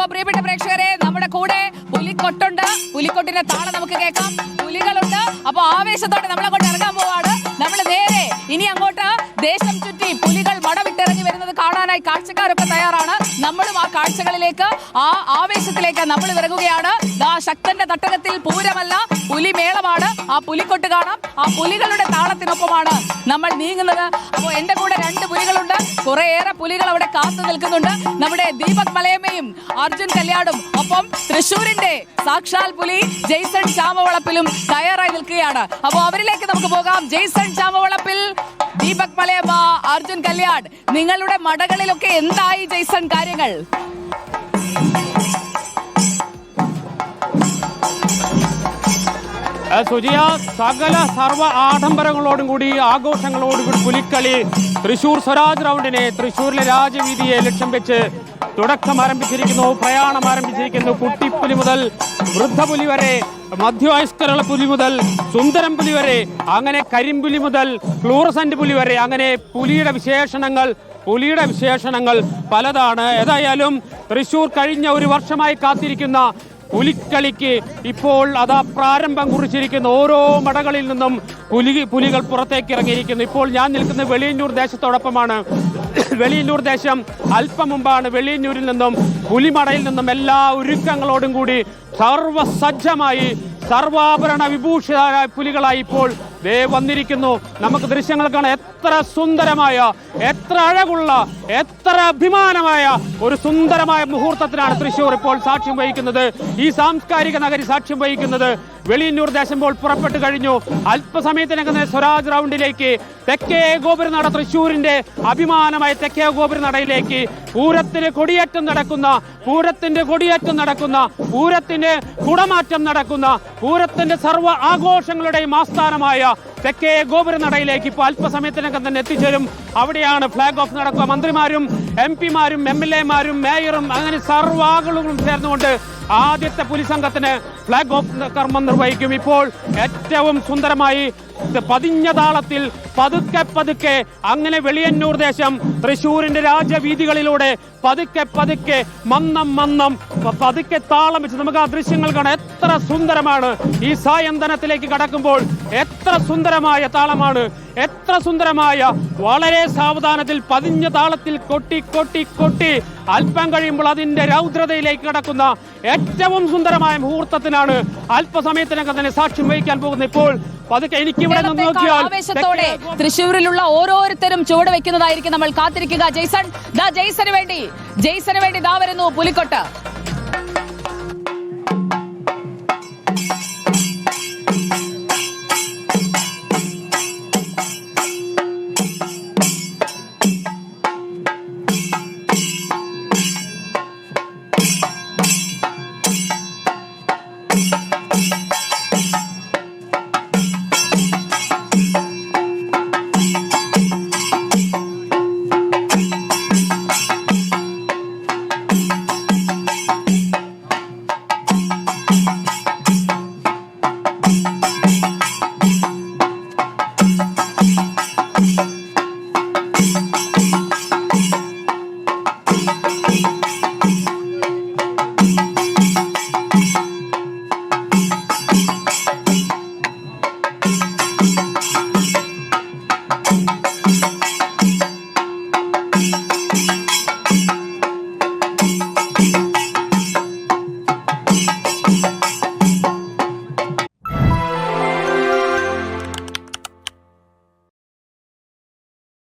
അപ്പൊ പ്രിയപ്പെട്ട പ്രേക്ഷകരെ, നമ്മുടെ കൂടെ പുലിക്കൊട്ടുണ്ട്. പുലിക്കൊട്ടിന്റെ താളം നമുക്ക് കേൾക്കാം. പുലികളുണ്ട്. അപ്പൊ ആവേശത്തോടെ നമ്മളങ്ങോട്ട് ഇറങ്ങാൻ പോവാണ്. നമ്മൾ നേരെ ഇനി അങ്ങോട്ട് ദേശം ചുറ്റി പുലികൾ മടവിട്ടിറങ്ങി വരുന്നത് കാണാനായി കാഴ്ചക്കാരൊക്കെ തയ്യാറാണ്. നമ്മളും ആ കാഴ്ചകളിലേക്ക്, ആ ആവേശത്തിലേക്ക് നമ്മൾ ഇറങ്ങുകയാണ്. ശക്തന്റെ തട്ടകത്തിൽ പൂരമല്ല, പുലിമേളമാണ്. ആ പുലിക്കൊട്ട് കാണാം. ആ പുലികളുടെ താളത്തിനൊപ്പമാണ് നമ്മൾ നീങ്ങുന്നത്. അപ്പോൾ എന്റെ കൂടെ 2 പുലികളുണ്ട്. കുറേയേറെ പുലികൾ അവിടെ കാത്തു നിൽക്കുന്നുണ്ട്. നമ്മുടെ ദീപക് മലയമ്മയും അർജുൻ കല്യാണും, ഒപ്പം തൃശ്ശൂരിന്റെ സാക്ഷാൽ പുലി ജെയ്സൺ ചാമവളപ്പിലും തയ്യാറായി നിൽക്കുകയാണ്. അപ്പോൾ അവരിലേക്ക് നമുക്ക് പോകാം. ജെയ്സൺ ചാമവളപ്പിൽ, ദീപക് മലയമ്മ, അർജുൻ കല്യാൺ, നിങ്ങളുടെ മടകളിലൊക്കെ എന്തായി ജെയ്സൺ കാര്യങ്ങൾ? സുജിയ, സകല സർവ്വ ആഡംബരങ്ങളോടും കൂടി ആഘോഷങ്ങളോടുകൂടി പുലിക്കളി തൃശൂർ സ്വരാജ് റൗണ്ടിനെ, തൃശൂരിലെ രാജവീതിയെ ലക്ഷ്യം വെച്ച് തുടക്കം ആരംഭിച്ചിരിക്കുന്നു, പ്രയാണം ആരംഭിച്ചിരിക്കുന്നു. കുട്ടിപ്പുലി മുതൽ വൃദ്ധപുലി വരെ, മധ്യവയസ്കരുള്ള പുലി മുതൽ സുന്ദരം പുലി വരെ, അങ്ങനെ കരിമ്പുലി മുതൽ ഫ്ലൂറസന്റ് പുലി വരെ, അങ്ങനെ പുലിയുടെ വിശേഷണങ്ങൾ പലതാണ്. ഏതായാലും തൃശൂർ കഴിഞ്ഞ 1 വർഷമായി കാത്തിരിക്കുന്ന പുലിക്കളിക്ക് ഇപ്പോൾ അതാ പ്രാരംഭം കുറിച്ചിരിക്കുന്നു. ഓരോ മടകളിൽ നിന്നും പുലികൾ പുറത്തേക്ക് ഇറങ്ങിയിരിക്കുന്നു. ഇപ്പോൾ ഞാൻ നിൽക്കുന്ന വെളിയന്നൂർ ദേശത്തോടൊപ്പമാണ്. വെളിയന്നൂർ ദേശം അല്പം മുമ്പാണ് വെളിയന്നൂരിൽ നിന്നും പുലിമടയിൽ നിന്നും എല്ലാ ഒരുക്കങ്ങളോടും കൂടി സർവസജ്ജമായി സർവാഭരണ വിഭൂഷിതരായ പുലികളായി ഇപ്പോൾ വന്നിരിക്കുന്നു. നമുക്ക് ദൃശ്യങ്ങൾ കാണാം. എത്ര സുന്ദരമായ, എത്ര അഴകുള്ള, എത്ര അഭിമാനമായ ഒരു സുന്ദരമായ മുഹൂർത്തത്തിനാണ് തൃശ്ശൂർ ഇപ്പോൾ സാക്ഷ്യം വഹിക്കുന്നത്. ഈ സാംസ്കാരിക നഗരി സാക്ഷ്യം വഹിക്കുന്നത്. വെളിയന്നൂർ ദേശം ഇപ്പോൾ പുറപ്പെട്ടു കഴിഞ്ഞു. അല്പസമയത്തിനകം സ്വരാജ് റൗണ്ടിലേക്ക്, തെക്കേ ഗോപുരനട, തൃശ്ശൂരിന്റെ അഭിമാനമായ തെക്കേ ഗോപുരനടയിലേക്ക് പൂരത്തിന് കൊടിയേറ്റം നടക്കുന്ന, പൂരത്തിന്റെ കുടമാറ്റം നടക്കുന്ന, പൂരത്തിന്റെ സർവ്വ ആഘോഷങ്ങളുടെയും ആസ്ഥാനമായ തെക്കേ ഗോപുരനടയിലേക്ക് ഇപ്പോൾ അല്പസമയത്തിനകം തന്നെ എത്തിച്ചേരും. അവിടെയാണ് ഫ്ലാഗ് ഓഫ് നടക്കുക. മന്ത്രിമാരും MP-മാരും MLA-മാരും മേയറും അങ്ങനെ സർവ്വാളുകളും ചേർന്നുകൊണ്ട് ആദ്യത്തെ പുലി സംഘത്തിന് ഫ്ലാഗ് ഓഫ് കർമ്മം നിർവഹിക്കും. ഇപ്പോൾ ഏറ്റവും സുന്ദരമായി പതിഞ്ഞ താളത്തിൽ പതുക്കെ അങ്ങനെ വെളിയന്നൂർ ദേശം തൃശ്ശൂരിന്റെ രാജവീതികളിലൂടെ പതുക്കെ മന്നം പതുക്കെ താളം വെച്ച് നമുക്ക് ആ ദൃശ്യങ്ങൾ കാണാം. എത്ര സുന്ദരമാണ് ഈ സായന്തനത്തിലേക്ക് കടക്കുമ്പോൾ. എത്ര സുന്ദരമായ താളമാണ്, എത്ര സുന്ദരമായ, വളരെ സാവധാനത്തിൽ പതിഞ്ഞ താളത്തിൽ കൊട്ടി അല്പം കഴിയുമ്പോൾ അതിന്റെ രൗദ്രതയിലേക്ക് കടക്കുന്ന ഏറ്റവും സുന്ദരമായ മുഹൂർത്തത്തിനാണ് അല്പസമയത്തിനകം തന്നെ സാക്ഷ്യം വഹിക്കാൻ പോകുന്നത്. ഇപ്പോൾ പതുക്കെ എനിക്കിവിടെ നിന്ന് നോക്കിയാൽ ആവേശത്തോടെ തൃശ്ശൂരിലുള്ള ഓരോരുത്തരും ചുവട് വെക്കുന്നതായിരിക്കും നമ്മൾ കാത്തിരിക്കുക. ജെയ്സന് വേണ്ടി ദാ വരുന്നു പുലിക്കൊട്ട്.